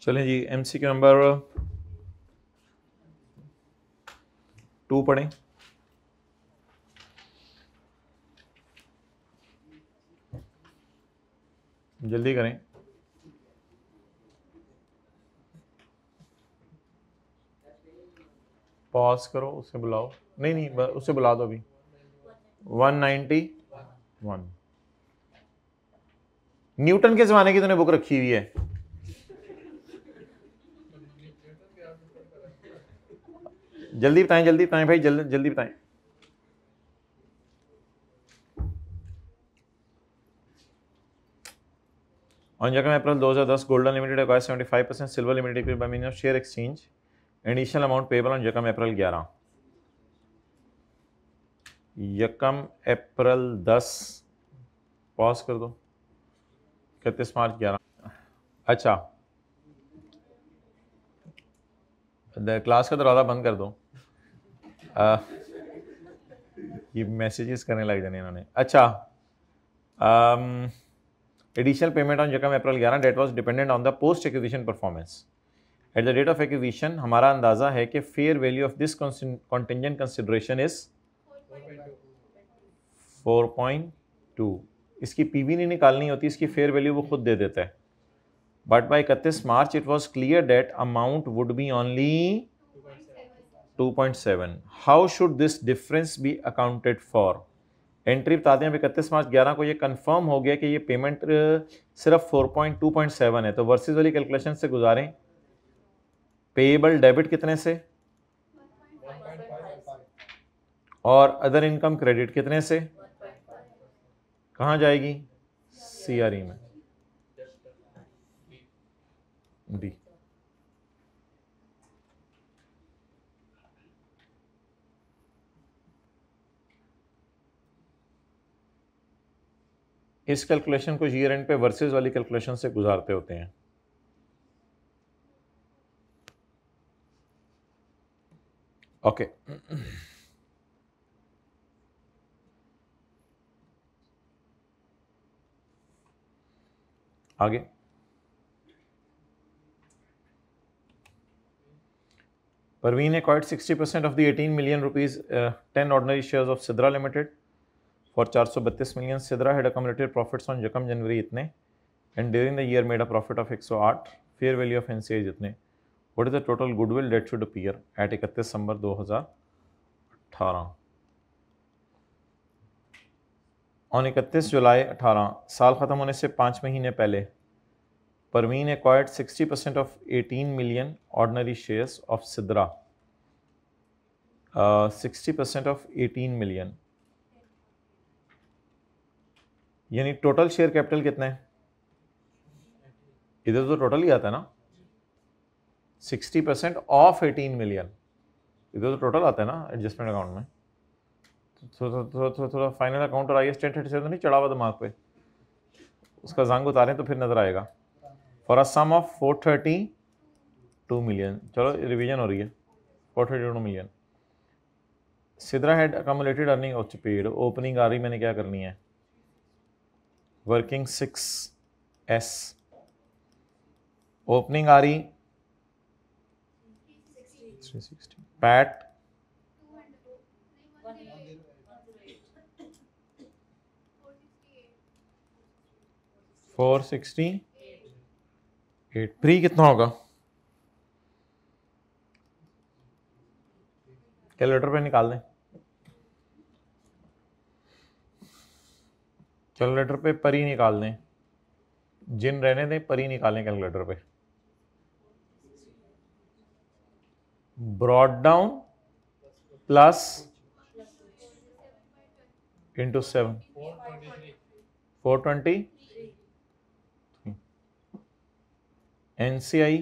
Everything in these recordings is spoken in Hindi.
चलें जी, MCQ नंबर 2 पढ़ें। जल्दी करें। पॉज करो, उसे बुलाओ। नहीं, उसे बुला दो अभी। 191। न्यूटन के जमाने की तूने बुक रखी हुई है। जल्दी बताएं भाई, जल्दी बताएं। On Jacam April 2010, Golden Limited acquired 75%, Silver Limited acquired by means of share exchange. Initial amount payable on Jacam April 11। यकम अप्रैल 10, पॉज कर दो। 31 मार्च 11। अच्छा, क्लास का दरवाज़ा बंद कर दो। ये मैसेजेस करने लग जाने इन्होंने। अच्छा, एडिशनल पेमेंट ऑन जकम April 11 date was dependent on the post acquisition performance. At the date of acquisition हमारा अंदाजा है कि fair value of this contingent consideration is 4.2। इसकी पीवी नहीं निकालनी होती, इसकी फेयर वैल्यू वो खुद दे देता है। But by 31 March it was clear that amount would be only 2.7। How should this difference B accounted for. Entry बताते हैं 31 मार्च 11 को ये कंफर्म हो गया कि ये पेमेंट सिर्फ 4.2.7 है, तो वर्सेस वाली कैलकुलेशन से गुजारें। पेएबल डेबिट कितने से और अदर इनकम क्रेडिट कितने से, कहाँ जाएगी? सीआरई में, डी। इस कैलकुलेशन को ईयर एंड पे वर्सेस वाली कैलकुलेशन से गुजारते होते हैं। ओके, आगे। Parveen acquired 60% of the 18 million rupees 10 ordinary shares of Sidra Limited for 432 million. Sidra had accumulated profits on Jakam January इतने and during the year made a profit of 108. Fair value of NCI is इतने। What is the total goodwill that should appear at 31 December 2018? On 31 जुलाई 18, साल ख़त्म होने से 5 महीने पहले, Parveen acquired 60% of 18 million ordinary shares of Sidra। 60% of 18 million यानी टोटल शेयर कैपिटल कितना है? इधर तो टोटल ही आता है ना, 60% ऑफ 18 मिलियन, इधर तो टोटल आता है ना एडजस्टमेंट अकाउंट में। थोड़ा फाइनल अकाउंट और आई स्टेटमेंट से तो नहीं चढ़ा हुआ दिमाग पे, उसका जंग उतारें तो फिर नजर आएगा। For a sum of 432 million, चलो रिवीजन हो रही है। 432 million Sidra had accumulated earning of paid. Opening आ रही, मैंने क्या करनी है? वर्किंग 6S ओपनिंग आ रही 360, पैट 468, प्री कितना होगा? कैलकुलेटर पे निकाल दें, कैलकुलेटर पे परी निकाल दें, जिन रहने दें, परी निकालें कैलकुलेटर पे। Brought down plus into 7, 420। NCI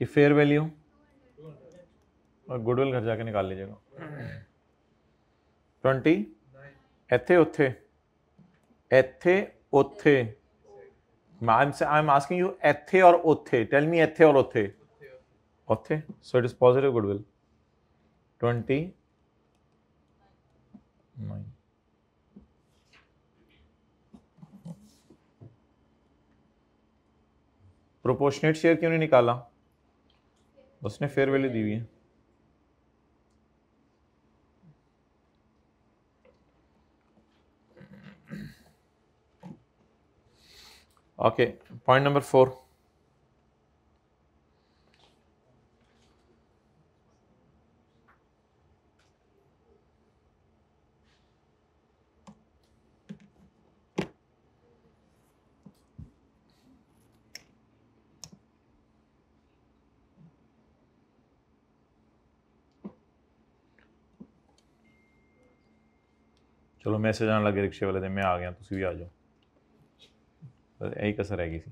की फेयर वैल्यू और गुडविल घर जाके निकाल लीजिएगा। 20 एथे उथे आई एम आस्किंग यू एथे और ओथे, टेल मी एथे और ओथे। ओथे, so it is positive goodwill. 29 proportionate share क्यों नहीं निकाला? उसने फेयर वैल्यू दी हुई है। ओके, पॉइंट नंबर 4, चलो मैसेज आने लगे रिक्शे वाले दिन, मैं आ गया, तुम भी आ जाओ, यही कसर रहेगी सी।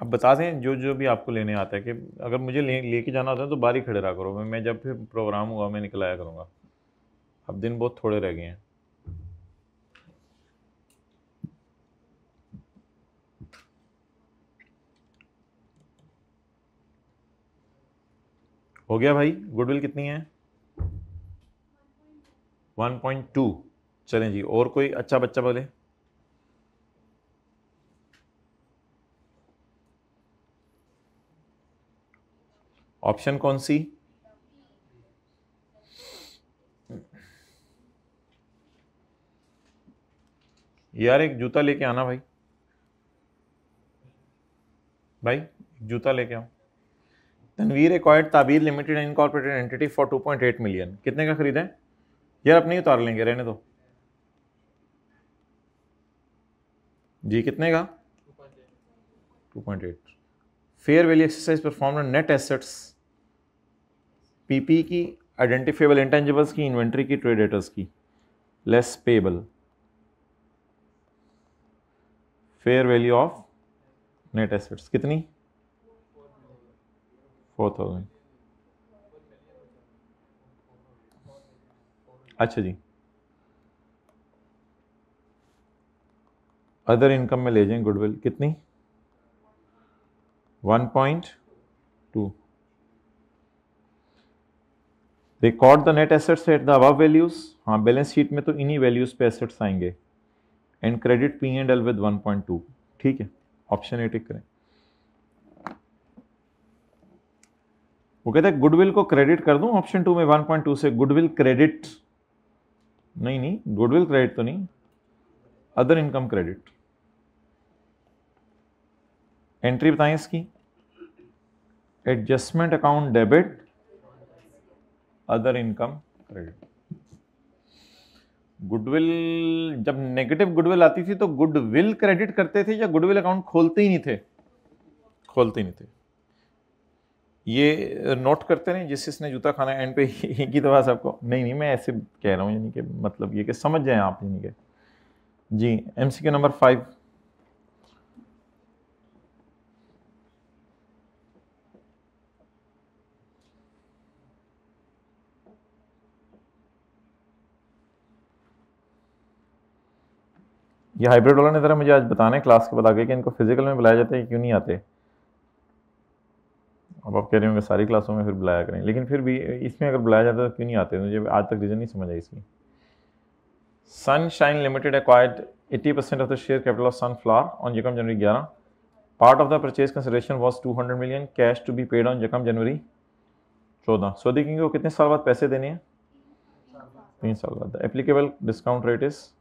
अब बता दें जो जो भी आपको लेने आता है, कि अगर मुझे लेके जाना होता है तो बाहर ही खड़े रहा करो, मैं जब फिर प्रोग्राम हुआ मैं निकल आया करूँगा। अब दिन बहुत थोड़े रह गए हैं। हो गया भाई, गुडविल कितनी है? 1.2। चलें जी, और कोई अच्छा बच्चा बोले। ऑप्शन कौन सी? यार एक जूता लेके आना भाई, जूता लेके आओ। Tanveer acquired Tabeer limited incorporated entity for 2.8 million. कितने का खरीदा है यार? अपने ही उतार लेंगे, रहने दो जी। कितने का? 2.8। Fair value exercise perform on net assets, PP की, आइडेंटिफेबल इंटेंजिबल्स की, इन्वेंट्री की, ट्रेड डेटर्स की, less payable. Fair value of net assets कितनी? 4000। अच्छा जी, अदर इनकम में ले जाएं गुडविल कितनी? 1.2। Record the net assets at the above values. हाँ, बैलेंस शीट में तो इन्हीं वैल्यूज पे एसेट्स आएंगे। And credit P&L with 1.2। ठीक है, ऑप्शन ए टिक करें। वो कहते हैं गुडविल को क्रेडिट कर दूं ऑप्शन 2 में 1.2 से। गुडविल क्रेडिट नहीं, गुडविल क्रेडिट तो नहीं, अदर इनकम क्रेडिट। एंट्री बताएं इसकी। Adjustment account debit, other income credit. Goodwill, जब नेगेटिव गुडविल आती थी तो गुडविल क्रेडिट करते थे या गुडविल अकाउंट खोलते ही नहीं थे? खोलते ही नहीं थे। ये नोट करते नहीं, जिसने जूता खाना एंड पे एक ही दफा सबको। नहीं, मैं ऐसे कह रहा हूँ, यानी कि मतलब ये कि समझ जाए आप, यानी कि जी। MCQ नंबर 5, ये हाइब्रिड वाला ने ज़रा मुझे आज बताना है क्लास के बाद आगे कि इनको फिजिकल में बुलाया जाता है, क्यों नहीं आते? अब आप कह रहे होंगे सारी क्लासों में फिर बुलाया करें, लेकिन फिर भी इसमें अगर बुलाया जाता है तो क्यों नहीं आते? मुझे आज तक रीज़न नहीं समझ आई इसकी। Sunshine limited acquired 80% of the share capital of Sunflower on यकम जनवरी 11। Part of the purchase consideration was 200 million, cash to be paid on यकम जनवरी 14। सऊदी किंग को कितने साल बाद पैसे देने हैं? 3 साल बाद। एप्लीकेबल डिस्काउंट रेट इज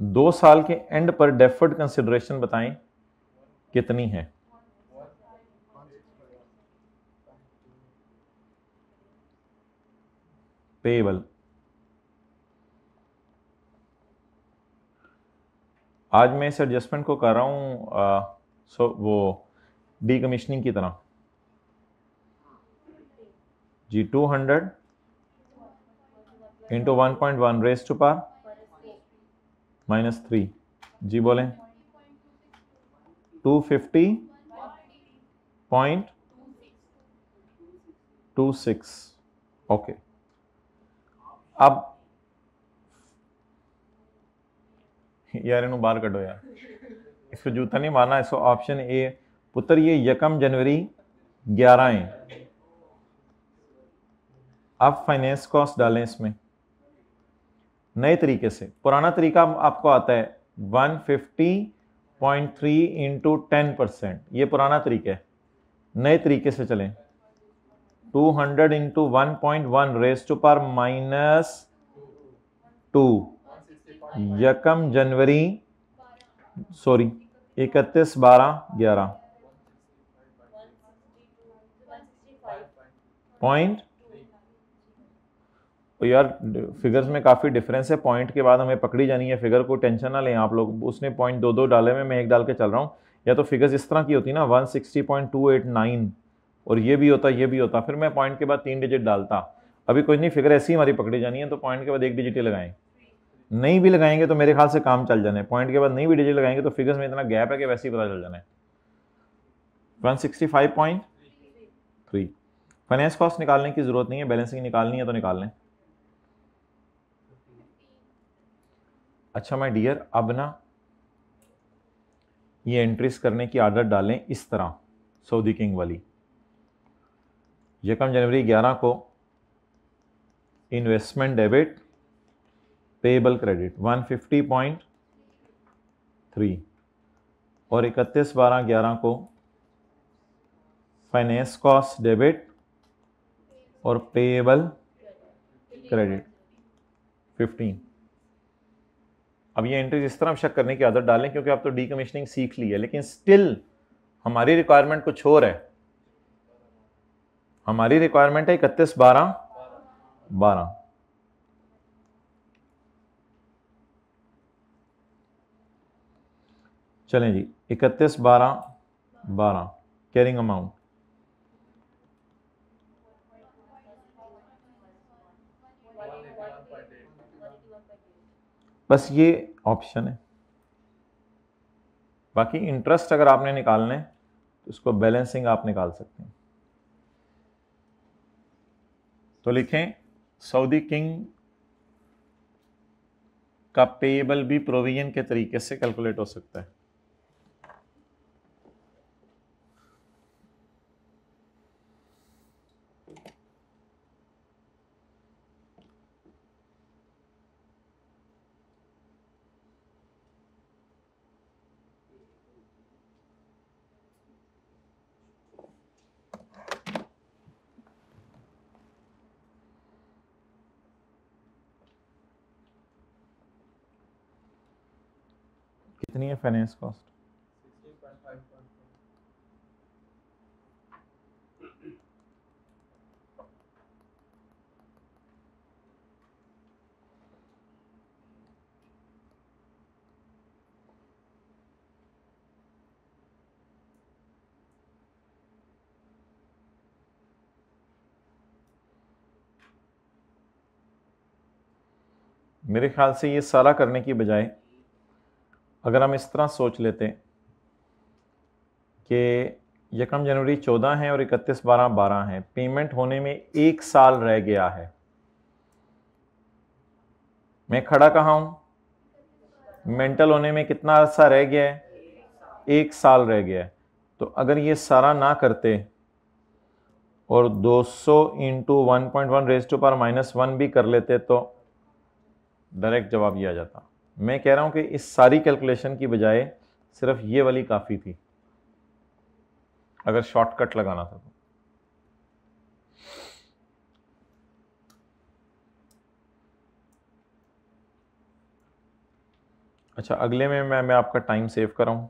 2 साल के एंड पर डेफर्ड कंसिडरेशन बताएं कितनी है? पेएबल। आज मैं इस एडजस्टमेंट को कर रहा हूँ वो डीकमीशनिंग की तरह जी। 200 इंटू 1.1 रेज टू पार -3 जी। बोलें 250.26। ओके, अब यार इन्हों बाहर कटो यार, इसको जूता नहीं मारना। इसको ऑप्शन ए पुत्र, ये यकम जनवरी 11 है। आप फाइनेंस कॉस्ट डालें इसमें नए तरीके से। पुराना तरीका आपको आता है 150.3 इंटू 10%, ये पुराना तरीका है। नए तरीके से चलें, 200 इंटू 1.1 रेज टू पावर -2, यकम जनवरी 31/12/11 पॉइंट। तो यार फिगर्स में काफ़ी डिफरेंस है, पॉइंट के बाद हमें पकड़ी जानी है फिगर को, टेंशन ना लें आप लोग। उसने पॉइंट दो डाले में, मैं एक डाल के चल रहा हूँ। या तो फिगर्स इस तरह की होती ना 160.289 और ये भी होता ये भी होता, फिर मैं पॉइंट के बाद 3 डिजिट डालता। अभी कोई नहीं, फिगर ऐसी हमारी पकड़ी जानी है तो पॉइंट के बाद 1 डिजिट ही लगाएं। नहीं भी लगाएंगे तो मेरे ख्याल से काम चल जाना है। पॉइंट के बाद नहीं भी डिजिट लगाएंगे तो फिगर्स में इतना गैप है कि वैसे ही पता चल जाना है। 165.3। फाइनेंस कॉस्ट निकालने की जरूरत नहीं है, बैलेंसिंग निकालनी है तो निकाल लें। अच्छा माय डियर, अब ना ये एंट्रीज करने की आदत डालें इस तरह, सऊदी किंग वाली। यकम जनवरी 11 को इन्वेस्टमेंट डेबिट, पेएबल क्रेडिट 150.3 और 31/12/11 को फाइनेंस कॉस्ट डेबिट और पेएबल क्रेडिट 15। अब ये एंट्रीज इस तरह शक करने की आदत डालें, क्योंकि आप तो डीकमीशनिंग सीख ली है, लेकिन स्टिल हमारी रिक्वायरमेंट कुछ और है। हमारी रिक्वायरमेंट है 31/12/12। चलें जी, 31/12/12 कैरिंग अमाउंट बस ये ऑप्शन है। बाकी इंटरेस्ट अगर आपने निकालना है तो उसको बैलेंसिंग आप निकाल सकते हैं। तो लिखें सऊदी किंग का पेएबल भी प्रोविजन के तरीके से कैलकुलेट हो सकता है। कितनी है फाइनेंस कॉस्ट? मेरे ख्याल से ये सारा करने की बजाय अगर हम इस तरह सोच लेते कि यकम जनवरी 14 है और 31/12/12 है, पेमेंट होने में 1 साल रह गया है। मैं खड़ा कहाँ हूं? मेंटल होने में कितना अर्सा रह गया है? 1 साल रह गया है। तो अगर ये सारा ना करते और 200 इंटू 1.1 रेज टू पावर -1 भी कर लेते तो डायरेक्ट जवाब ये आ जाता। मैं कह रहा हूं कि इस सारी कैलकुलेशन की बजाय सिर्फ ये वाली काफ़ी थी अगर शॉर्टकट लगाना था तो। अच्छा, अगले में मैं आपका टाइम सेव कर रहा हूं।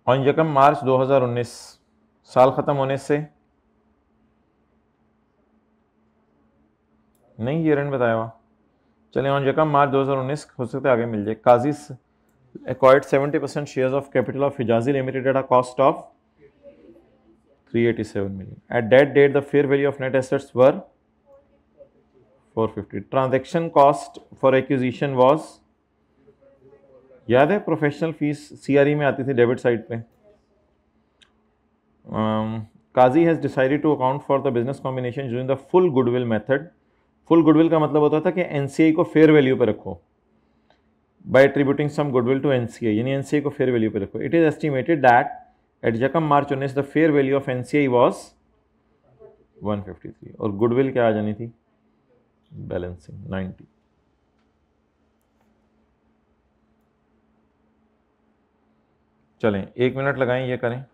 ऑन यकम मार्च 2019, साल ख़त्म होने से नहीं, ये रन बताया हुआ। चलिए, ऑन यकम मार्च 2019, हो सकता है आगे मिल जाए। काजिस acquired 70% shares of capital of Hijazi Limited at a cost of 387 million. At that date, the fair value of net assets were 450. Transaction cost for acquisition was, याद है प्रोफेशनल फीस CRE में आती थी डेबिट साइड पे। Qazi has decided to account for the business combination using the full goodwill method. Full goodwill का मतलब होता था कि NCI को फेयर वैल्यू पे रखो by attributing some goodwill to NCI, यानी NCI को फेयर वैल्यू पे रखो। It is estimated that at यकम March 19 the fair value of NCI was 153 और गुडविल क्या आ जानी थी? बैलेंसिंग 90। चलें 1 मिनट लगाएं, ये करें।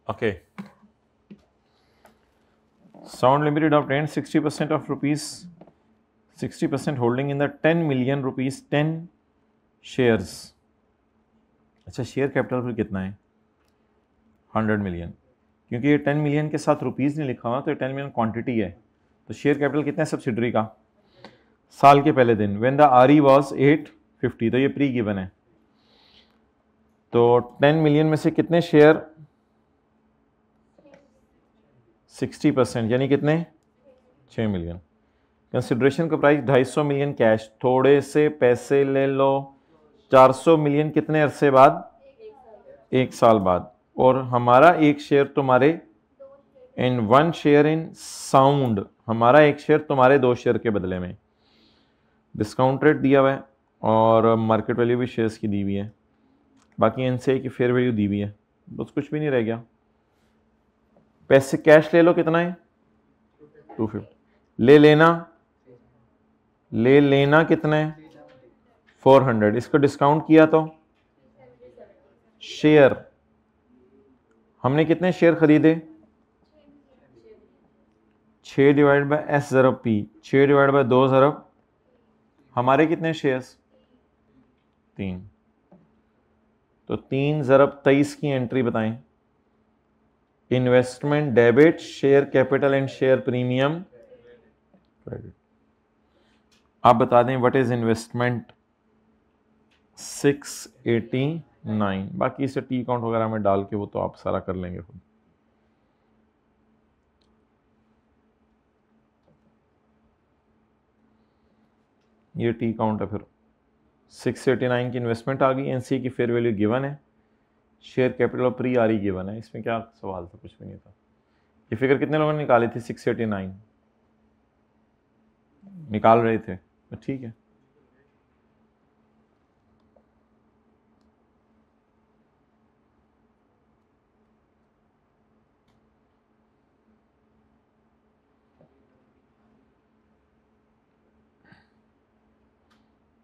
Okay. Sound Limited obtained 60% of rupees 60% holding in the 10 million rupees 10 shares. अच्छा, शेयर कैपिटल फिर कितना है? 100 मिलियन। क्योंकि ये 10 मिलियन के साथ रुपीज़ नहीं लिखा हुआ, तो 10 मिलियन क्वांटिटी है। तो शेयर कैपिटल कितना है सब्सिडरी का? साल के पहले दिन, व्हेन द RE वाज 850, तो ये प्री गिवन है। तो 10 मिलियन में से कितने शेयर? 60%, यानी कितने? 6 मिलियन। कंसिडरेशन का प्राइस 250 मिलियन कैश, थोड़े से पैसे ले लो। 400 मिलियन कितने अरसे बाद? 1 साल बाद। और हमारा एक शेयर तुम्हारे इन 1 शेयर इन साउंड, हमारा एक शेयर तुम्हारे 2 शेयर के बदले में। डिस्काउंट रेट दिया हुआ है और मार्केट वैल्यू भी शेयर्स की दी हुई है, बाकी एनसीआई की फेयर वैल्यू दी हुई है, बस कुछ भी नहीं रह गया। पैसे कैश ले लो, कितना है? 250। ले लेना कितना है? 400। इसको डिस्काउंट किया तो शेयर, हमने कितने शेयर खरीदे? 6 डिवाइड बाय एस ज़रब पी, 6 डिवाइड बाय 2 ज़रब, हमारे कितने शेयर्स? 3। तो 3 ज़रब 23 की एंट्री बताएं। Investment debit, share capital and share premium credit. आप बता दें व्हाट इज इन्वेस्टमेंट? 689। बाकी इसे टी काउंट वगैरह में डाल के वो तो आप सारा कर लेंगे खुद। ये टी काउंट है। फिर 689 की इन्वेस्टमेंट आ गई, एनसीए की फेयर वैल्यू गिवन है, शेयर कैपिटल और प्री आरई गिवन है। इसमें क्या सवाल था? कुछ भी नहीं था। ये फिगर कितने लोगों ने निकाली थी? 689 निकाल रहे थे, तो ठीक है।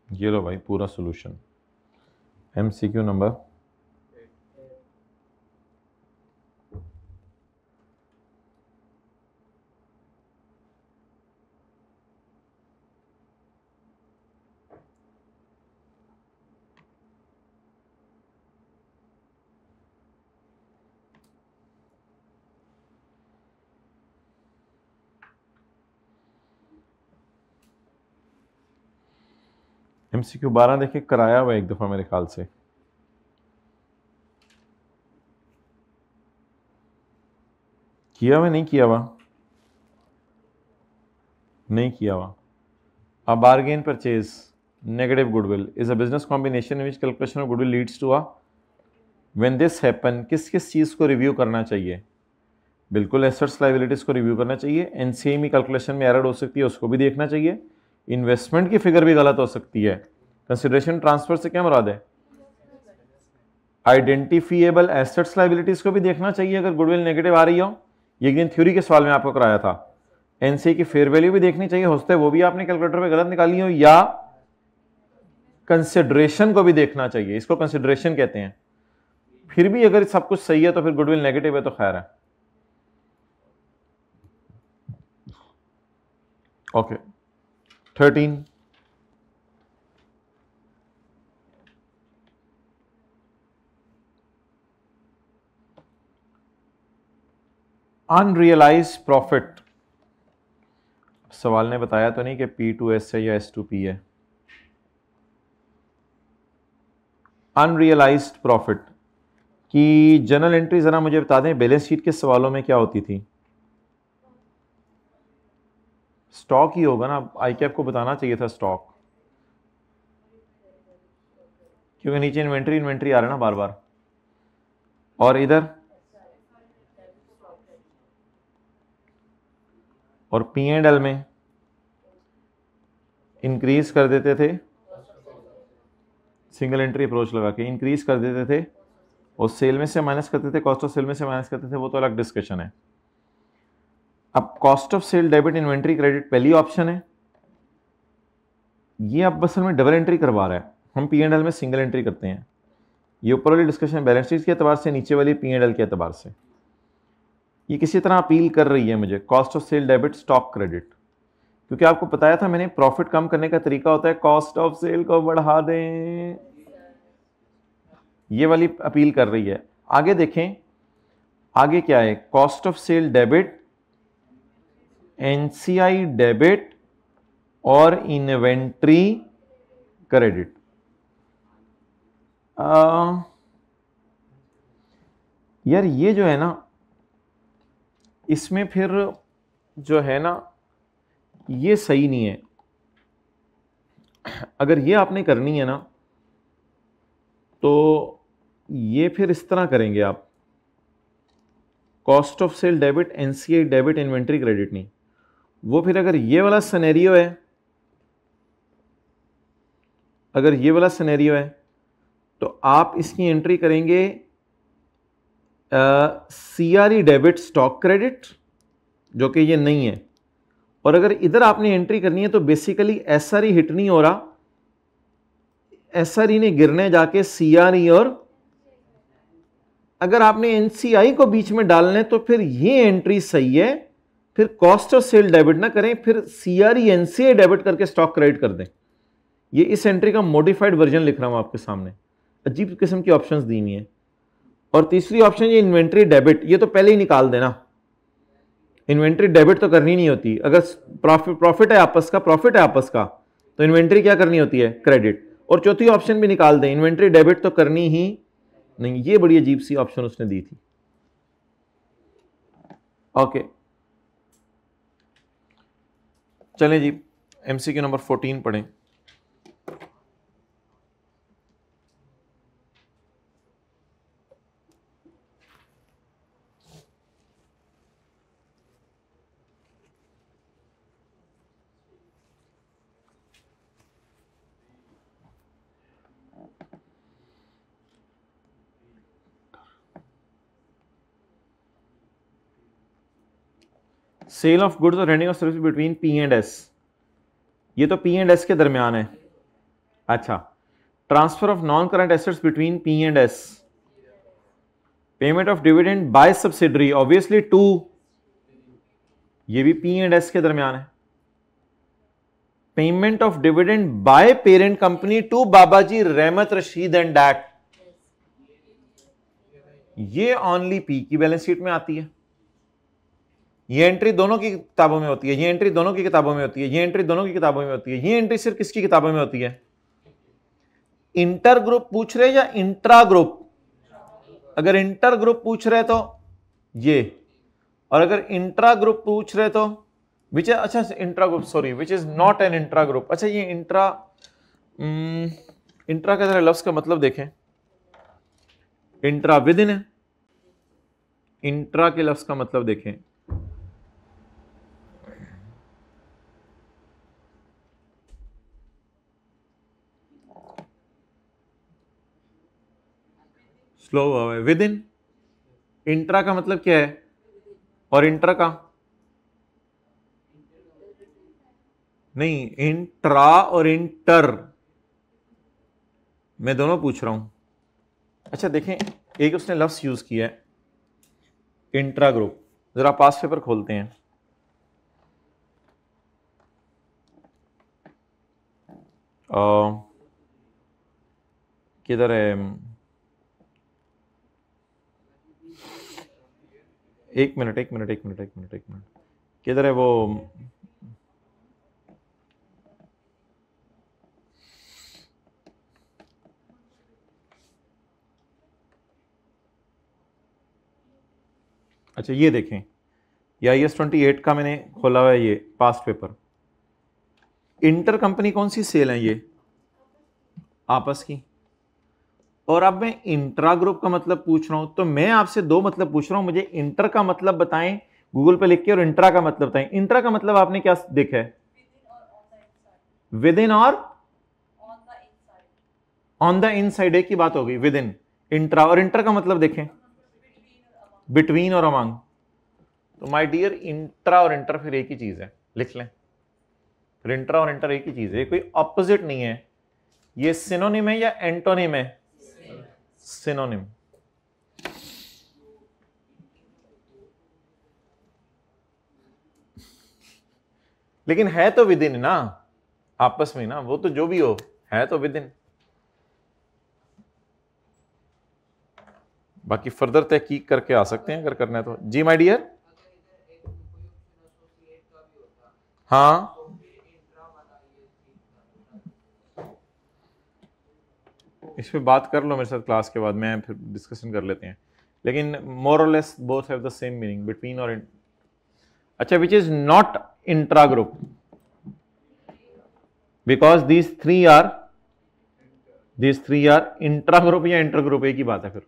ये लो भाई पूरा सॉल्यूशन, एमसीक्यू नंबर MCQ 12 देखिए कराया हुआ एक दफ़ा मेरे ख्याल से। किया हुआ नहीं किया हुआ? नहीं किया हुआ। A bargain purchase negative goodwill is a business combination in which calculation of goodwill leads to a when this happen, किस किस चीज़ को रिव्यू करना चाहिए? बिल्कुल एसेट्स लायबिलिटीज को रिव्यू करना चाहिए। एनसीएमई कैलकुलेशन में एरर हो सकती है, उसको भी देखना चाहिए। इन्वेस्टमेंट की फिगर भी गलत हो सकती है। कंसिडरेशन ट्रांसफर से क्या मुराद है? आइडेंटिफिएबल एसेट्स लायबिलिटीज को भी देखना चाहिए अगर गुडविल नेगेटिव आ रही हो। ये एक दिन थ्योरी के सवाल में आपको कराया था। एनसीए की फेयर वैल्यू भी देखनी चाहिए, हो सकता है वो भी आपने कैलकुलेटर पे गलत निकाली हो, या कंसिडरेशन को भी देखना चाहिए। इसको कंसिडरेशन कहते हैं। फिर भी अगर सब कुछ सही है तो फिर गुडविल नेगेटिव है तो खैर है। Okay 13 unrealised profit. सवाल ने बताया तो नहीं कि P2S है या S2P है। अनरियलाइज्ड प्रॉफिट की जनरल एंट्री जरा मुझे बता दें, बैलेंस शीट के सवालों में क्या होती थी? स्टॉक ही होगा ना, आईकैप को बताना चाहिए था स्टॉक, क्योंकि नीचे इन्वेंट्री इन्वेंट्री आ रहा है ना बार बार। और इधर और P&L में इंक्रीज कर देते थे, सिंगल एंट्री अप्रोच लगा के इंक्रीज कर देते थे, और सेल में से माइनस करते थे, कॉस्ट ऑफ सेल में से माइनस करते थे, वो तो अलग डिस्कशन है। अब cost of sale debit inventory credit पहली ऑप्शन है, ये अब असल में डबल एंट्री करवा रहा है, हम P&L में सिंगल एंट्री करते हैं। ये ऊपर वाली डिस्कशन बैलेंस शीट के एतबार से, नीचे वाली P&L के एतबार से। ये किसी तरह अपील कर रही है मुझे, cost of sale debit stock credit, क्योंकि आपको बताया था मैंने प्रॉफिट कम करने का तरीका होता है कॉस्ट ऑफ सेल को बढ़ा दें, ये वाली अपील कर रही है। आगे देखें, आगे क्या है, cost of sale debit, NCI debit और इन्वेंट्री क्रेडिट। यार ये जो है ना, इसमें फिर जो है ना ये सही नहीं है। अगर ये आपने करनी है ना तो ये फिर इस तरह करेंगे आप, cost of sale debit, NCI debit, inventory credit नहीं। वो फिर अगर ये वाला सिनेरियो है, अगर ये वाला सिनेरियो है तो आप इसकी एंट्री करेंगे CRE डेबिट स्टॉक क्रेडिट, जो कि ये नहीं है। और अगर इधर आपने एंट्री करनी है तो बेसिकली SRE हिट नहीं हो रहा, SRE ने गिरने जाके CRE, और अगर आपने NCI को बीच में डालना है तो फिर ये एंट्री सही है, फिर कॉस्ट ऑफ सेल डेबिट ना करें, फिर CRE NCI डेबिट करके स्टॉक क्रेडिट कर दें। ये इस एंट्री का मॉडिफाइड वर्जन लिख रहा हूं आपके सामने, अजीब किस्म की ऑप्शंस दी हुई हैं। और तीसरी ऑप्शन ये इन्वेंट्री डेबिट, ये तो पहले ही निकाल देना, इन्वेंट्री डेबिट तो करनी नहीं होती। अगर प्रॉफिट है आपस का, प्रॉफिट है आपस का, तो इन्वेंट्री क्या करनी होती है, क्रेडिट। और चौथी ऑप्शन भी निकाल दें, इन्वेंट्री डेबिट तो करनी ही नहीं। ये बड़ी अजीब सी ऑप्शन उसने दी थी। ओके चलें जी, MCQ नंबर 14 पढ़ें। सेल ऑफ गुड्स और rendering of service between P&S, ये तो P&S के दरमियान है। अच्छा, transfer of non current assets between P&S, payment of dividend by subsidiary obviously to, ये भी P&S के दरमियान है। Payment of dividend by parent company to Babaji Rahmat Rashid and that, ये ओनली P की बैलेंस शीट में आती है। ये एंट्री दोनों की किताबों में होती है, ये एंट्री दोनों की किताबों में होती है, ये एंट्री दोनों की किताबों में होती है। ये एंट्री सिर्फ किसकी किताबों में होती है, इंटर ग्रुप पूछ रहे या इंट्रा ग्रुप? अगर इंटर ग्रुप पूछ रहे तो ये, और अगर इंट्रा ग्रुप पूछ रहे तो विच, अच्छा intra group, sorry which is not an intra group. अच्छा ये इंट्रा, इंट्रा का लफ्ज का मतलब देखें, इंट्रा विद इन है, इंट्रा के लफ्ज का मतलब देखें, स्लो हुआ है, विद इन। इंट्रा का मतलब क्या है, और इंट्रा का नहीं, इंट्रा और इंटर मैं दोनों पूछ रहा हूं। अच्छा देखें, एक उसने लफ्ज यूज किया है इंट्रा ग्रुप, जरा पास पेपर खोलते हैं। किधर है? एक मिनट एक मिनट एक मिनट एक मिनट एक मिनट, किधर है वो? अच्छा ये देखें, ये IAS 28 का मैंने खोला हुआ है, ये पास्ट पेपर। इंटर कंपनी कौन सी सेल है? ये आपस की। और अब मैं इंट्रा ग्रुप का मतलब पूछ रहा हूं, तो मैं आपसे दो मतलब पूछ रहा हूं, मुझे इंटर का मतलब बताएं गूगल पे लिख के, और इंट्रा का मतलब बताएं। इंट्रा का मतलब आपने क्या देखा है? विद इन और ऑन द इनसाइड, एक ही बात होगी, विद इन। इंट्रा और इंटर का मतलब देखें, बिटवीन और अमंग। तो माय डियर, इंट्रा और इंटर फिर एक ही चीज है, लिख लें। फिर इंट्रा और इंटर एक ही चीज है, कोई ऑपोजिट नहीं है। ये सिनोनिम है या एंटोनिम है? सिनोनिम। लेकिन है तो विद इन ना, आपस में ना, वो तो जो भी हो, है तो विद इन। बाकी फर्दर तहकीक करके आ सकते हैं अगर करना है तो। जी माय डियर। हाँ इस पे बात कर लो मेरे साथ क्लास के बाद, मैं फिर डिस्कशन कर लेते हैं। लेकिन मोर और less both have the same meaning, between और अच्छा, which is not intra group, because these three are intra group या इंटर ग्रुप, एक ही बात है फिर।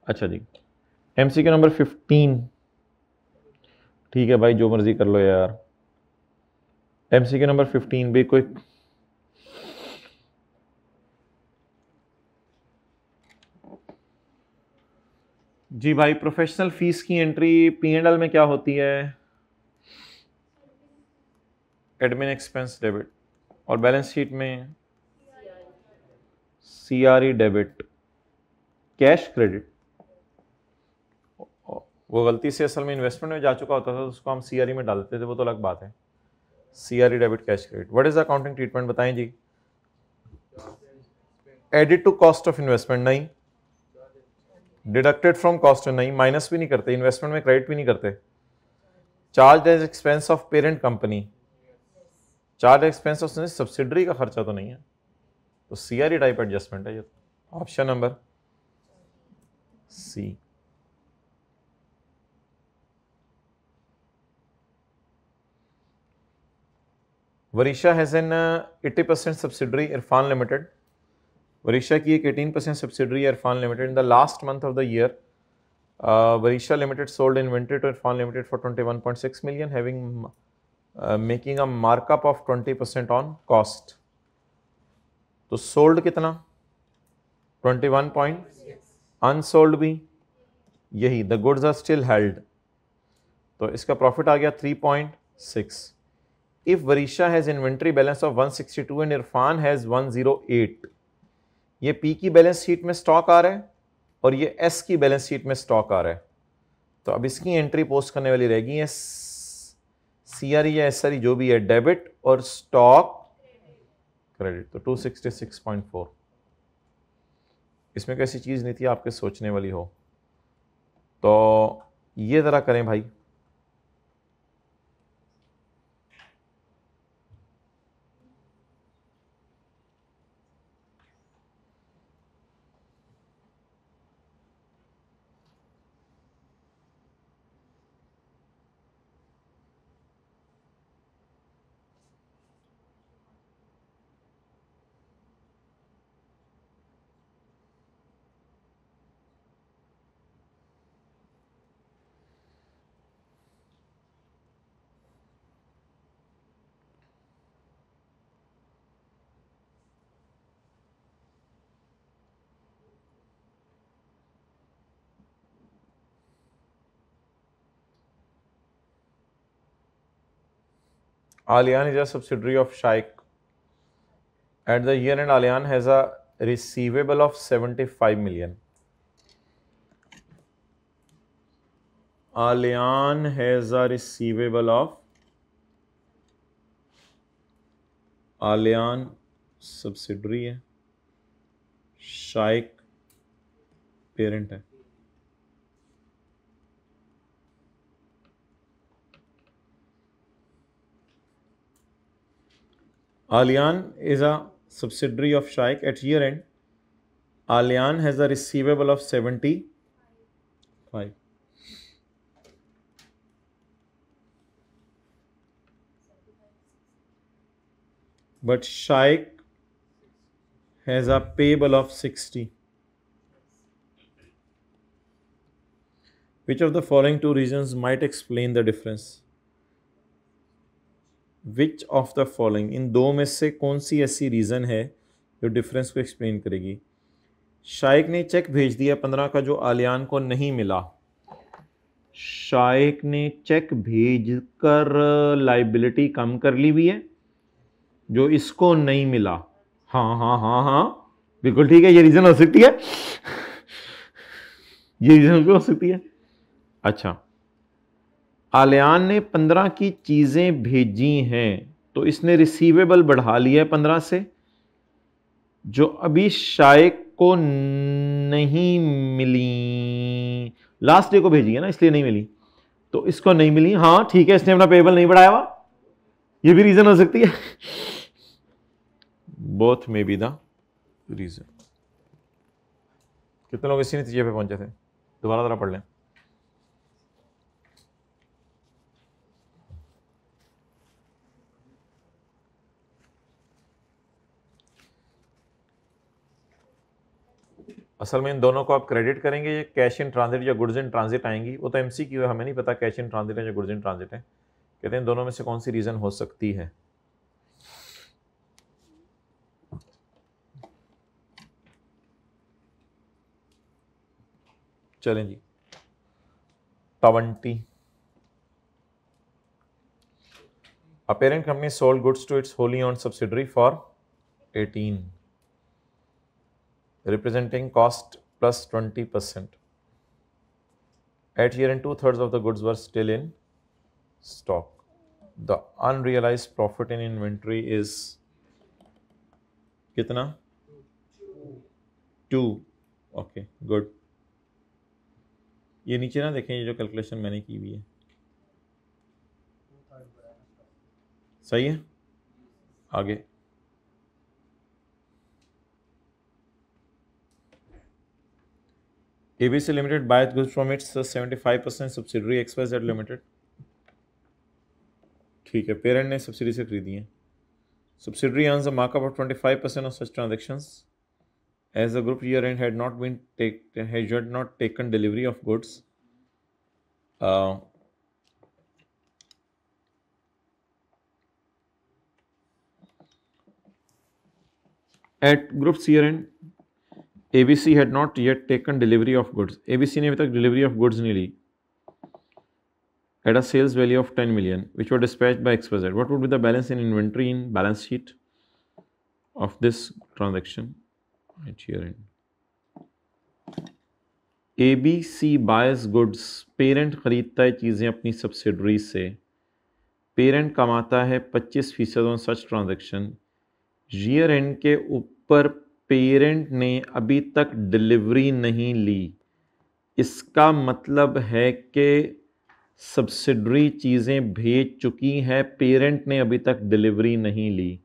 अच्छा जी, MCQ नंबर 15। ठीक है भाई, जो मर्जी कर लो यार। MCQ नंबर 15 भी कोई जी भाई, प्रोफेशनल फीस की एंट्री P&L में क्या होती है? एडमिन एक्सपेंस डेबिट, और बैलेंस शीट में CRE डेबिट, कैश क्रेडिट। वो गलती से असल में इन्वेस्टमेंट में जा चुका होता था तो उसको हम CRE में डाल देते थे, वो तो अलग बात है। CRE debit, cash credit. What is the accounting treatment, बताएं जी। Added to cost of investment नहीं, डिडक्टेड फ्रॉम कॉस्ट नहीं, माइनस भी नहीं करते, इन्वेस्टमेंट में क्रेडिट भी नहीं करते। Charge as expense of parent company, charge expense of subsidiary का खर्चा तो नहीं है, तो CRE टाइप एडजस्टमेंट है ये। Option number C। Varisha has an 80% subsidiary Irfan limited. Varisha की एक 18% subsidiary Irfan limited. In the last month of the year Varisha Limited sold inventory to Irfan Limited for 21.6 million, having making a markup of 20% on cost. तो sold कितना? 21 point, unsold भी यही, the goods are still held, तो इसका प्रॉफिट आ गया 3.6। If Varisha has inventory balance of 162 and Irfan has 108, ये P की बैलेंस शीट में स्टॉक आ रहा है और ये S की बैलेंस शीट में स्टॉक आ रहा है, तो अब इसकी एंट्री पोस्ट करने वाली रहेगी है CRE या SRE जो भी है, डेबिट और स्टॉक क्रेडिट, तो 266.4। इसमें कैसी चीज नहीं थी आपके सोचने वाली हो, तो ये जरा करें भाई। Alian is a subsidiary of Shaikh. At the year end, Alian has a receivable of 75 million. Allianz has a receivable of, Allianz subsidiary है, शाइक पेरेंट है. Allianz is a subsidiary of Shaikh. At year end, Allianz has a receivable of 75. But Shaikh has a payable of 60. Which of the following two reasons might explain the difference? Which of the following, इन दो में से कौन सी ऐसी रीज़न है जो डिफरेंस को एक्सप्लेन करेगी? शाइक ने चेक भेज दिया 15 का जो आलियान को नहीं मिला. शाइक ने चेक भेजकर लाइबिलिटी कम कर ली हुई है जो इसको नहीं मिला. हाँ हाँ हाँ हाँ बिल्कुल ठीक है, ये रीज़न हो सकती है, ये रीज़न हो सकती है. अच्छा, आलियान ने 15 की चीज़ें भेजी हैं तो इसने रिसीवेबल बढ़ा लिया है 15 से, जो अभी शाइक को नहीं मिली, लास्ट डे को भेजी है ना इसलिए नहीं मिली, तो इसको नहीं मिली. हाँ ठीक है, इसने अपना पेबल नहीं बढ़ाया हुआ, ये भी रीज़न हो सकती है. Both may be the reason. कितने लोग इसी नतीजे पे पहुंचे थे? दोबारा जरा पढ़ लें. असल में इन दोनों को आप क्रेडिट करेंगे, ये कैश इन ट्रांजिट या गुड्स इन ट्रांजिट आएंगी. वो तो एमसीक्यू है, हमें नहीं पता कैश इन ट्रांजिट है या गुड्स इन ट्रांजिट है. कहते हैं दोनों में से कौन सी रीज़न हो सकती है. चलें जी. 20 A parent company sold goods to its wholly owned subsidiary for 18, representing cost plus 20%. At year end, 2/3 of the goods were still in stock. The unrealized profit in inventory is कितना? 2. Okay, good. ये नीचे ना देखें, ये जो कैलकुलेशन मैंने की हुई है सही है. आगे ABC Limited buys goods from its 75% subsidiary XYZ Limited. ठीक है, पेरेंट ने सब्सिडी से खरीदी है. Subsidiary earns a markup of 25% on such transactions. As the group year end had not taken delivery of goods, at group's year end, ABC had not yet taken delivery of goods. ABC ने अभी तक delivery of goods नहीं ली. At a sales value of 10 million, which were dispatched by XYZ. What would be the balance in inventory in balance sheet of this transaction at year end? ABC buys goods. Parent खरीदता है चीज़ें अपनी सब्सिडरी से. पेरेंट कमाता है 25% on such transaction. Year and के ऊपर पेरेंट ने अभी तक डिलीवरी नहीं ली. इसका मतलब है कि सब्सिडरी चीज़ें भेज चुकी है, पेरेंट ने अभी तक डिलीवरी नहीं ली.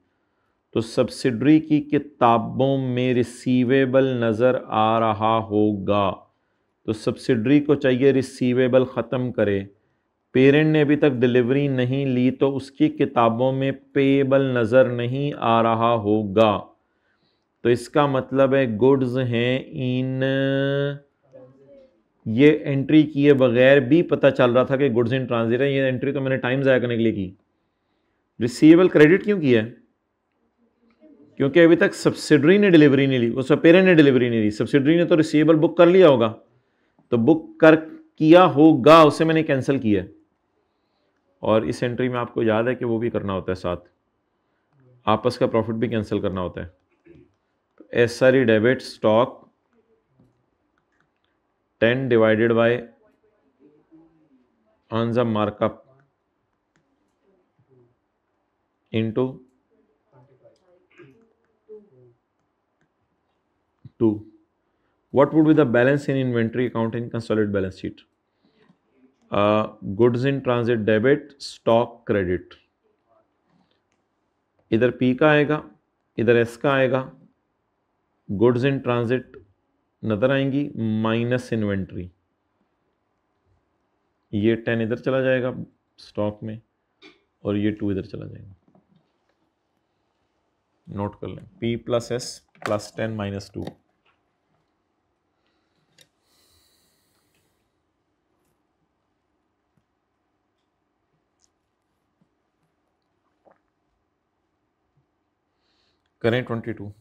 तो सब्सिडरी की किताबों में रिसीवेबल नज़र आ रहा होगा. तो सब्सिडरी को चाहिए रिसीवेबल ख़त्म करे. पेरेंट ने अभी तक डिलीवरी नहीं ली तो उसकी किताबों में पेएबल नज़र नहीं आ रहा होगा. तो इसका मतलब है गुड्स हैं इन, ये एंट्री किए बगैर भी पता चल रहा था कि गुड्स इन ट्रांजिट है. ये एंट्री तो मैंने टाइम ज़ाया करने के लिए की. रिसीवेबल क्रेडिट क्यों किया है? क्योंकि अभी तक सब्सिडरी ने डिलीवरी नहीं ली, उसका पेरेंट ने डिलीवरी नहीं ली. सब्सिडरी ने तो रिसीवेबल बुक कर लिया होगा, तो बुक कर किया होगा, उसे मैंने कैंसिल किया. और इस एंट्री में आपको याद है कि वो भी करना होता है, साथ आपस का प्रॉफिट भी कैंसिल करना होता है. तो SRE debit stock 10 divided by on the markup into 2. What would be the balance in inventory account in consolidated balance sheet? Goods in transit debit, stock credit. इधर P का आएगा, इधर S का आएगा, गुड्स इन ट्रांजिट नजर आएंगी माइनस इन्वेंट्री, ये 10 इधर चला जाएगा स्टॉक में और ये 2 इधर चला जाएगा। नोट कर लें, P plus S plus 10 minus 2। करें 22।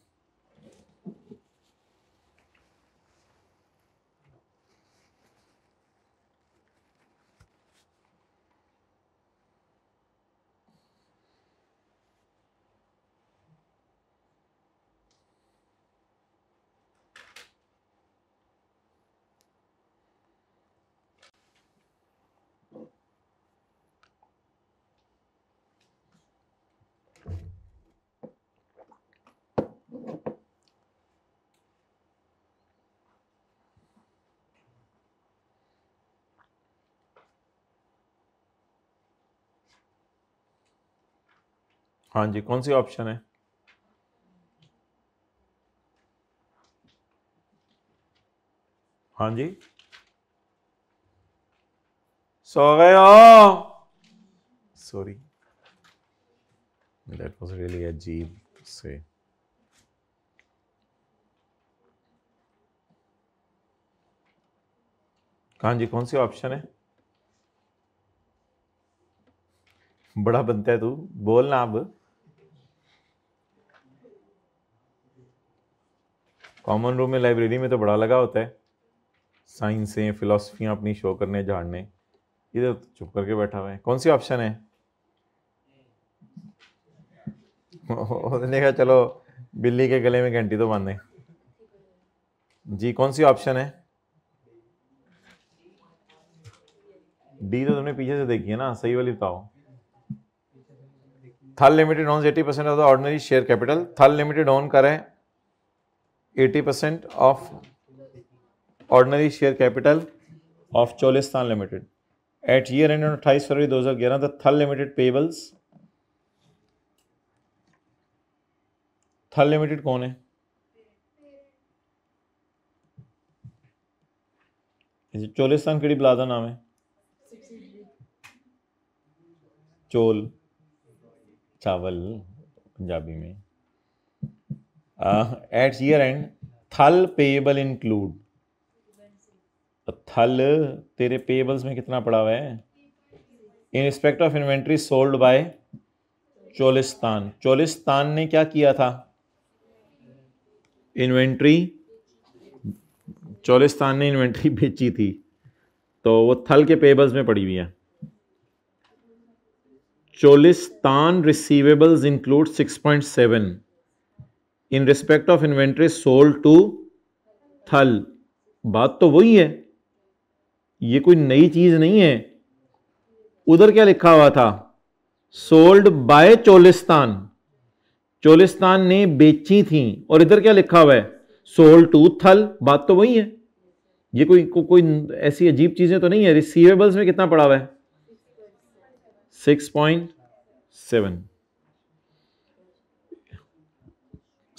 हाँ जी, कौन सी ऑप्शन है? हाँ जी, सो गए हो? सॉरी, दैट वाज रियली अजीब से। हाँ जी, कौन सी ऑप्शन है? बड़ा बनता है तू, बोलना अब। कॉमन रूम में, लाइब्रेरी में तो बड़ा लगा होता है, साइंसें फिलॉसफियाँ अपनी शो करने झाड़ने, इधर तो चुप करके बैठा हुआ है। कौन सी ऑप्शन है? उसने कहा चलो बिल्ली के गले में घंटी तो बांधे। जी, कौन सी ऑप्शन है? डी तो तुमने पीछे से देखी है ना, सही वाली बताओ। Thal limited owns 80% of the ordinary share capital. Thal limited own करे 80% of ordinary share capital of Cholistan limited at year end 28 February 2011। The Thal limited payables. Thal limited कौन है? चोलिस्तान केड़ी प्लाजा नाम है? चोल चावल पंजाबी में। एट ईयर एंड थल पेएबल इंक्लूड। थल तेरे पेएबल्स में कितना पड़ा हुआ है? इन respect of inventory sold by Cholistan. Cholistan ने क्या किया था? इन्वेंट्री, चोलिस्तान ने इन्वेंट्री बेची थी, तो वो थल के पेएबल्स में पड़ी हुई है। Cholistan receivables include 6.7 in respect of inventory sold to Thal. बात तो वही है, ये कोई नई चीज नहीं है। उधर क्या लिखा हुआ था? सोल्ड बाय चोलिस्तान, चोलिस्तान ने बेची थी, और इधर क्या लिखा हुआ है? Sold to Thal. बात तो वही है, ये कोई ऐसी अजीब चीजें तो नहीं है। रिसीवेबल्स में कितना पड़ा हुआ है? 6.7।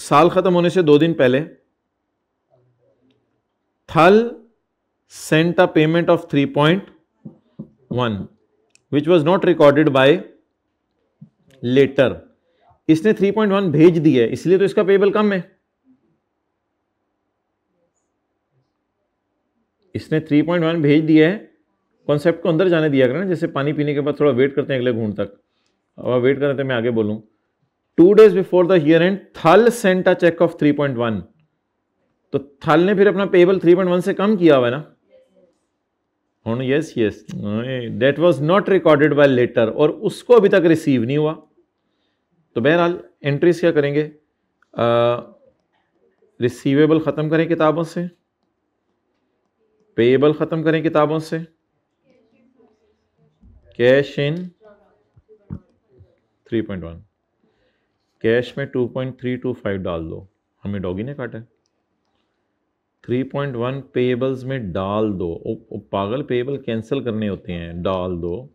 साल खत्म होने से 2 दिन पहले थल sent a payment of 3.1 which was not recorded by later। इसने 3.1 भेज दिया है, इसलिए तो इसका पेबल कम है। इसने 3.1 भेज दिया है, कॉन्सेप्ट को अंदर जाने दिया करें ना, जैसे पानी पीने के बाद थोड़ा वेट करते हैं अगले घूंट तक। अब वेट कर रहे थे, मैं आगे बोलूं। 2 days before the year and थल सेंट अ चेक ऑफ 3.1। तो थल ने फिर अपना पेबल 3.1 से कम किया हुआ है ना। Yes yes, that was not recorded by later, और उसको अभी तक रिसीव नहीं हुआ। तो बहरहाल एंट्रीज क्या करेंगे? रिसीवेबल ख़त्म करें किताबों से, पेएबल ख़त्म करें किताबों से, कैश इन 3.1, कैश में 2.325 डाल दो, हमें डॉगी ने काटा है। 3.1 पेएबल्स में डाल दो, ओ पागल, पेएबल कैंसिल करने होते हैं, डाल दो।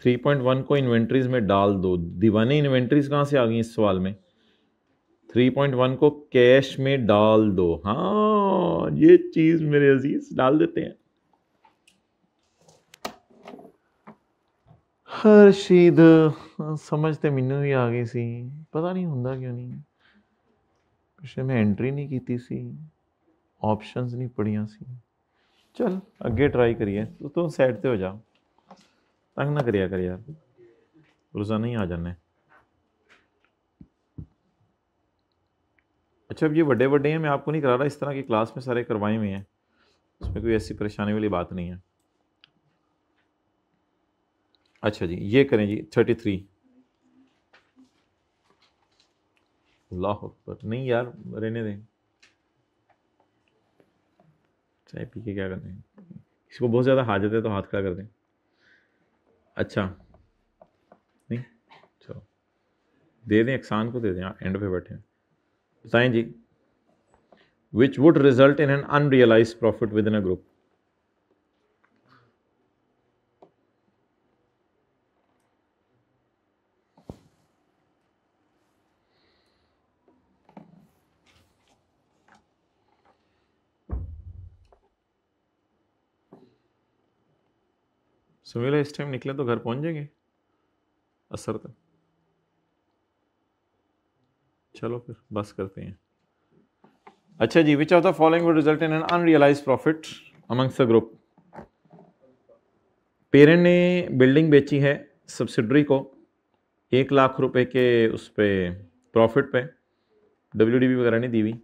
3.1 को इन्वेंट्रीज में डाल दो, दीवाने इन्वेंट्रीज कहाँ से आ गई इस सवाल में। 3.1 को कैश में डाल दो, हाँ ये चीज मेरे अजीज डाल देते हैं। हर्षिद समझते मैनू भी आ गई सी, पता नहीं हुंदा क्यों नहीं, पिछले मैं एंट्री नहीं की सी, ऑप्शंस नहीं पढ़िया सी। चल अगे ट्राई करिए, तो साइड ते हो जा, तंग ना करिया कर यार, रोजाना ही आ जाना। अच्छा अब ये बड़े बड़े हैं, मैं आपको नहीं करा रहा, इस तरह की क्लास में सारे करवाए हुए हैं, उसमें कोई ऐसी परेशानी वाली बात नहीं है। अच्छा जी ये करें जी 33। अल्लाह अकबर, नहीं यार रहने दें, चाय पी के क्या करना है, इसको बहुत ज़्यादा हाजत है तो हाथ खड़ा कर दें। अच्छा नहीं चलो दे दें, अहसान को दे दें, एंड पे बैठे हैं। बताएं जी, which would result in an unrealised profit within a group. सुमेला इस टाइम निकले तो घर पहुंच जाएंगे असर तक। चलो फिर बस करते हैं। अच्छा जी, which of the following would result in an unrealised profit amongst the group. Parent ने बिल्डिंग बेची है सब्सिडरी को 1 लाख रुपए के उस पे प्रॉफिट पे, WDV वगैरह नहीं दी हुई,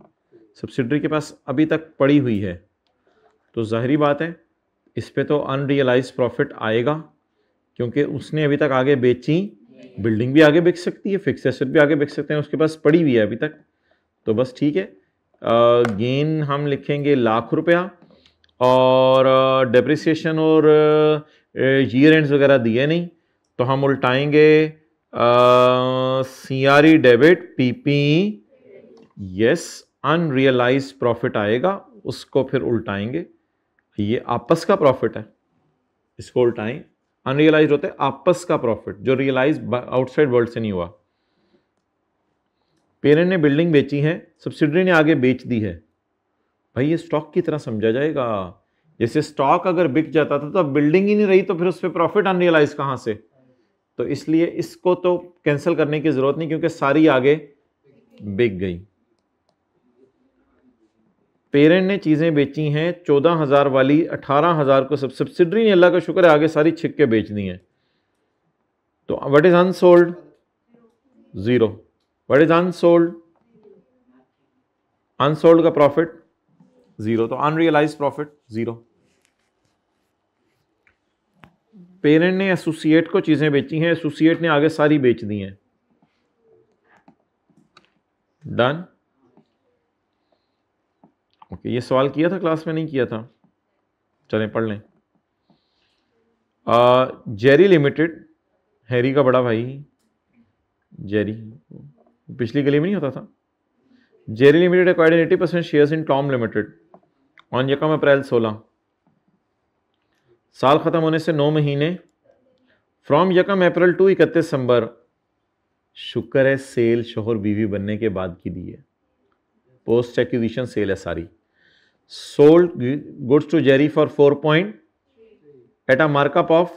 सब्सिडरी के पास अभी तक पड़ी हुई है, तो जाहिरी बात है इस पे तो अनरियलाइज्ड प्रॉफिट आएगा, क्योंकि उसने अभी तक आगे बेची, बिल्डिंग भी आगे बिक सकती है, फिक्स एसेट भी आगे बिक सकते हैं, उसके पास पड़ी हुई है अभी तक, तो बस ठीक है। गेन हम लिखेंगे ₹1,00,000 और डेप्रिसिएशन और ईयर एंड्स वगैरह दिए नहीं, तो हम उल्टाएंगे CRE debit PP, yes unrealised profit आएगा, उसको फिर उल्टाएंगे, ये आपस का प्रॉफिट है, इसको उल्टाएं, अनरियलाइज होते आपस का प्रॉफिट जो रियलाइज आउटसाइड वर्ल्ड से नहीं हुआ। पेरेंट ने बिल्डिंग बेची है, सब्सिडरी ने आगे बेच दी है, भाई ये स्टॉक की तरह समझा जाएगा, जैसे स्टॉक अगर बिक जाता था तो अब बिल्डिंग ही नहीं रही, तो फिर उस पर प्रॉफिट अनरियलाइज कहां से, तो इसलिए इसको तो कैंसिल करने की जरूरत नहीं क्योंकि सारी आगे बिक गई। पेरेंट ने चीजें बेची हैं 14,000 वाली 18,000 को, सब सब्सिडरी ने अल्लाह का शुक्र है आगे सारी छिक के बेच दी हैं, तो what is unsold 0, what is unsold, unsold का प्रॉफिट 0, तो अनरियलाइज प्रॉफिट 0। पेरेंट ने एसोसिएट को चीजें बेची हैं, एसोसिएट ने आगे सारी बेच दी हैं, डन। ओके ये सवाल किया था क्लास में, नहीं किया था, चलें पढ़ लें। जेरी लिमिटेड, हैरी का बड़ा भाई जेरी, पिछली गली में नहीं होता था। Jerry limited acquired 80% shares in Tom limited on 1 अप्रैल 16, साल खत्म होने से 9 महीने, फ्रॉम 1 अप्रैल टू 31 दिसंबर, शुक्र है सेल शोहर बीवी बनने के बाद की दी है, पोस्ट एक्विजिशन सेल है सारी। Sold goods to Jerry for 4 point eight a markup of,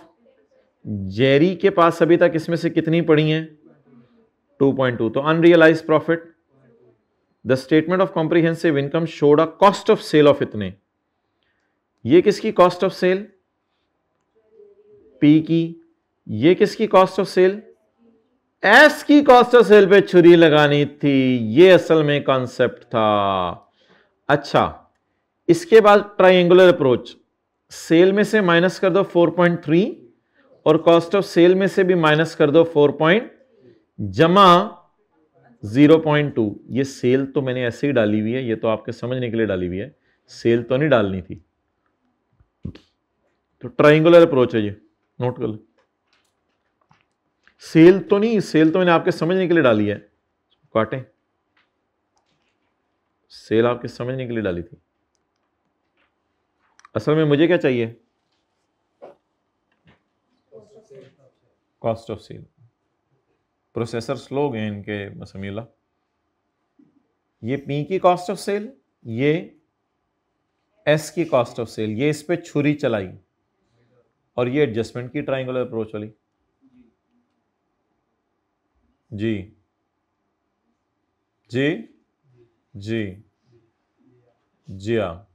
Jerry के पास अभी तक इसमें से कितनी पड़ी हैं 2.2, तो unrealised profit. The statement of comprehensive income showed a cost of sale of इतने, ये किसकी कॉस्ट ऑफ सेल, पी की, ये किसकी कॉस्ट ऑफ सेल, एस की कॉस्ट ऑफ सेल पे छुरी लगानी थी, ये असल में कॉन्सेप्ट था। अच्छा इसके बाद ट्राइंगुलर अप्रोच, सेल में से माइनस कर दो 4.3 और कॉस्ट ऑफ सेल में से भी माइनस कर दो 4 पॉइंट, जमा 0.2, ये सेल तो मैंने ऐसे ही डाली हुई है, ये तो आपके समझने के लिए डाली हुई है, सेल तो नहीं डालनी थी। तो ट्राइंगुलर अप्रोच है ये, नोट कर लो। सेल तो नहीं, सेल तो मैंने आपके समझने के लिए डाली है, काटें, सेल आपके समझने के लिए डाली थी। असल में मुझे क्या चाहिए, कॉस्ट ऑफ सेल। प्रोसेसर स्लो गए इनके समीला। ये पी की कॉस्ट ऑफ सेल, ये एस की कॉस्ट ऑफ सेल, ये इस पे छुरी चलाई, और ये एडजस्टमेंट की ट्राइंगुलर अप्रोच वाली। जी जी जी जी हाँ।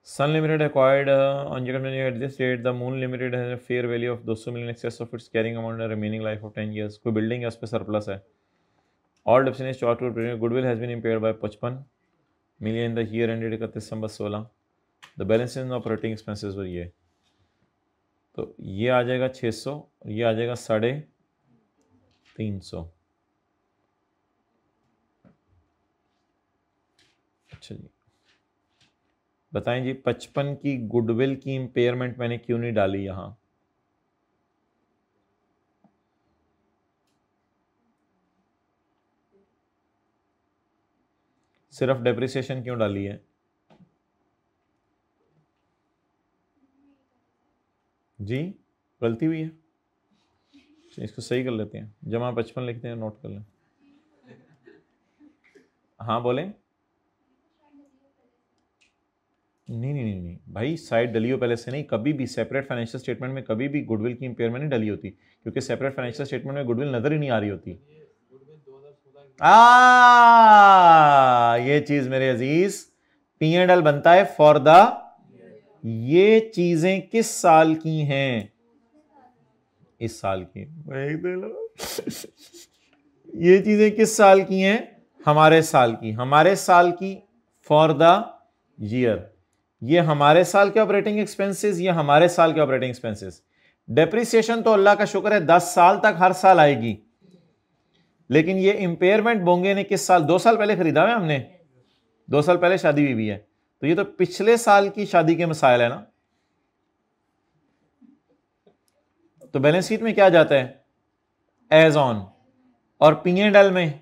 Sun Limited acquired on at this date. The Moon Limited has a fair value of 200 million excess of its carrying amount and a remaining life of 10 years. कोई बिल्डिंग है उस पर सरप्लस है। All depreciation charged to goodwill has been impaired by 55 million in the year ended 31 December 16. The balance in operating expenses were ये, तो ये आ जाएगा 600 और ये आ जाएगा 350। अच्छा जी, बताएं जी 55 की गुडविल की इंपेयरमेंट मैंने क्यों नहीं डाली यहां? सिर्फ डेप्रिसिएशन क्यों डाली है? जी गलती हुई है, इसको सही कर लेते हैं, जमा 55 लिखते हैं, नोट कर लें। हाँ बोलें। नहीं भाई, साइड डली हो पहले से नहीं, कभी भी सेपरेट फाइनेंशियल स्टेटमेंट में कभी भी गुडविल की इंपेयरमेंट नहीं डली होती, क्योंकि सेपरेट फाइनेंशियल स्टेटमेंट में गुडविल नजर ही नहीं आ रही होती। ये चीज मेरे अजीज, P&L बनता है फॉर द, ये चीजें किस साल की हैं? इस साल की। ये चीजें किस साल की हैं? हमारे साल की, हमारे साल की फॉर द ईयर। ये हमारे साल के ऑपरेटिंग एक्सपेंसेस, ये हमारे साल के ऑपरेटिंग एक्सपेंसेस। डेप्रिसिएशन तो अल्लाह का शुक्र है 10 साल तक हर साल आएगी, लेकिन ये इंपेयरमेंट बोंगे ने किस साल, 2 साल पहले खरीदा है हमने, 2 साल पहले शादी हुई है, तो ये तो पिछले साल की शादी के मसाइल है ना। तो बैलेंस शीट में क्या जाता है? एज ऑन, और P&L में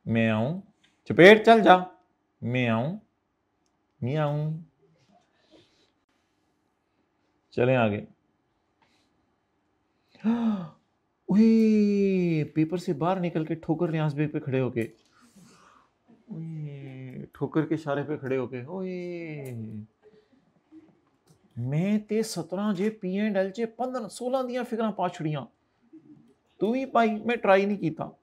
मैं आऊं, चपेट चल जा, मैं आऊं, मैं आऊं। चलें आगे। ओए, पेपर से बाहर निकल के ठोकर न्यास बेग पे खड़े होके, ठोकर के इशारे पे खड़े होके, ओए मैं ते 17 जे P&L चे 15 16 दियां फिगरां पा छड़ियां, तू ही पाई, मैं ट्राई नहीं कीता।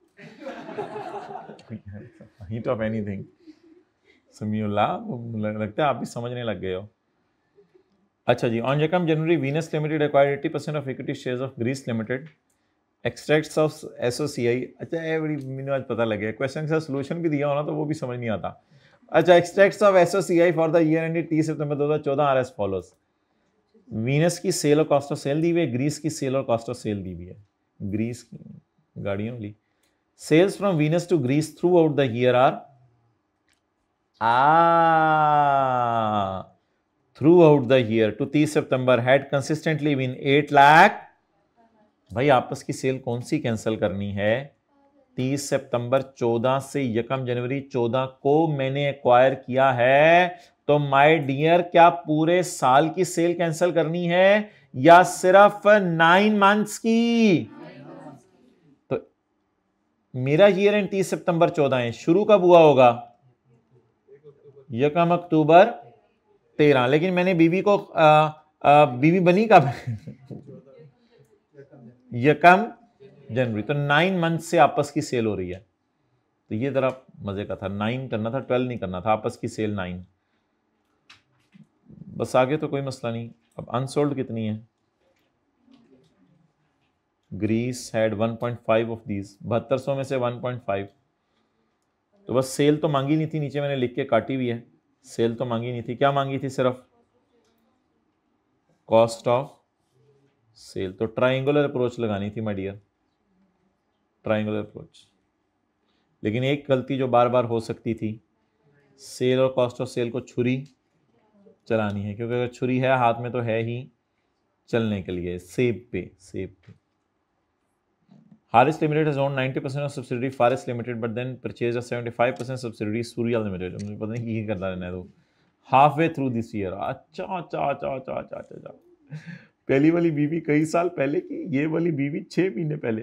हिंट ऑफ एनीथिंग समीउल्लाह, लगता है आप भी समझने लग गए हो। अच्छा जी, ऑन जकम January Venus limited acquired 80% of equity shares of Greece limited, extracts of SOCI. अच्छा ये बड़ी मैंने आज पता लग गया, क्वेश्चन का सोल्यूशन भी दिया होना तो वो भी समझ नहीं आता। अच्छा, extracts of SOCI for the year ended 30 September 2014 are as follows. Venus की सेल और कॉस्ट ऑफ सेल दी हुई है, ग्रीस की सेल और कॉस्ट ऑफ सेल दी हुई है। ग्रीस की गाड़ियों वाली sales from Venus to Greece throughout the year are throughout the year to 30 September had consistently been 8 lakh. भाई आपस की सेल कौन सी कैंसिल करनी है? 30 सितंबर 14 से 1 जनवरी 14 को मैंने एक्वायर किया है, तो माय डियर क्या पूरे साल की सेल कैंसिल करनी है या सिर्फ 9 मंथ्स की? तो मेरा ईयर एंड 30 सितंबर 14 है, शुरू कब हुआ होगा? 1 अक्टूबर 13, लेकिन मैंने बीवी को बीवी बनी कब? 1 जनवरी, तो 9 मंथ से आपस की सेल हो रही है। तो ये जरा मजे का था, 9 करना था, 12 नहीं करना था, आपस की सेल 9। बस आगे तो कोई मसला नहीं। अब अनसोल्ड कितनी है? ग्रीस हैड 1.5 ऑफ दीज, 7200 में से 1.5, तो बस सेल तो मांगी नहीं थी, नीचे मैंने लिख के काटी हुई है, सेल तो मांगी नहीं थी, क्या मांगी थी, सिर्फ कॉस्ट ऑफ सेल। तो ट्राइंगुलर अप्रोच लगानी थी माय डियर, ट्राइंगुलर अप्रोच। लेकिन एक गलती जो बार बार हो सकती थी, सेल और कॉस्ट ऑफ सेल को छुरी चलानी है, क्योंकि अगर छुरी है हाथ में तो है ही चलने के लिए, सेब पे, सेब पे। Haris Limited has owned 90% of subsidiary Faris Limited, but then purchased a 75% subsidiary Surya Limited. मुझे पता नहीं ये करना रहना है तो halfway through this year। अच्छा अच्छा अच्छा अच्छा अच्छा अच्छा, पहली वाली बीवी कई साल पहले की, ये वाली बीवी 6 महीने पहले।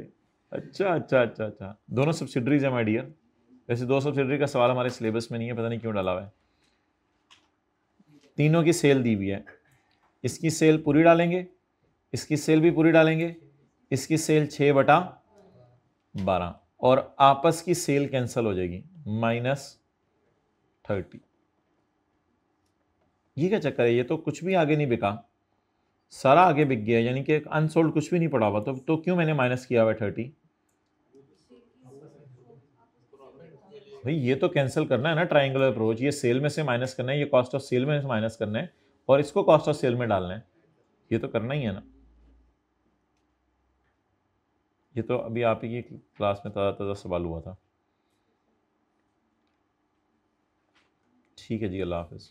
अच्छा अच्छा अच्छा अच्छा, दोनों सब्सिडरीज है माय डियर। वैसे 2 सब्सिडरी का सवाल हमारे सिलेबस में नहीं है, पता नहीं क्यों डाला हुआ है। तीनों की सेल दी हुई है, इसकी सेल पूरी डालेंगे, इसकी सेल भी पूरी डालेंगे, इसकी सेल 6/12, और आपस की सेल कैंसिल हो जाएगी, -30। ये क्या चक्कर है, ये तो कुछ भी आगे नहीं बिका, सारा आगे बिक गया, यानी कि अनसोल्ड कुछ भी नहीं पड़ा हुआ, तो क्यों मैंने माइनस किया हुआ 30? भाई ये तो कैंसिल करना है ना ट्राइंगुलर अप्रोच, ये सेल में से माइनस करना है, ये कॉस्ट ऑफ सेल में से माइनस करना है, और इसको कॉस्ट ऑफ सेल में डालना है, ये तो करना ही है ना। ये तो अभी आप ही की क्लास में ताज़ा ताज़ा सवाल हुआ था। ठीक है जी, अल्लाह हाफिज़।